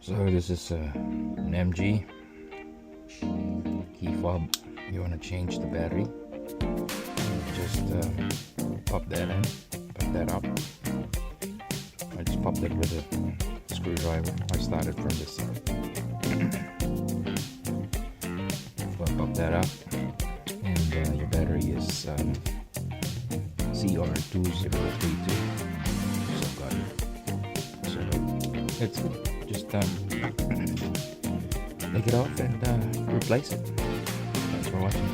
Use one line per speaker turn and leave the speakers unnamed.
So this is an MG keyfob. You want to change the battery, just pop that in, pop that up. I just popped it with a screwdriver. I started from this side. Pop that up, and your battery is CR2032. So got it. So it's good. Just take it off and replace it. Thanks for watching.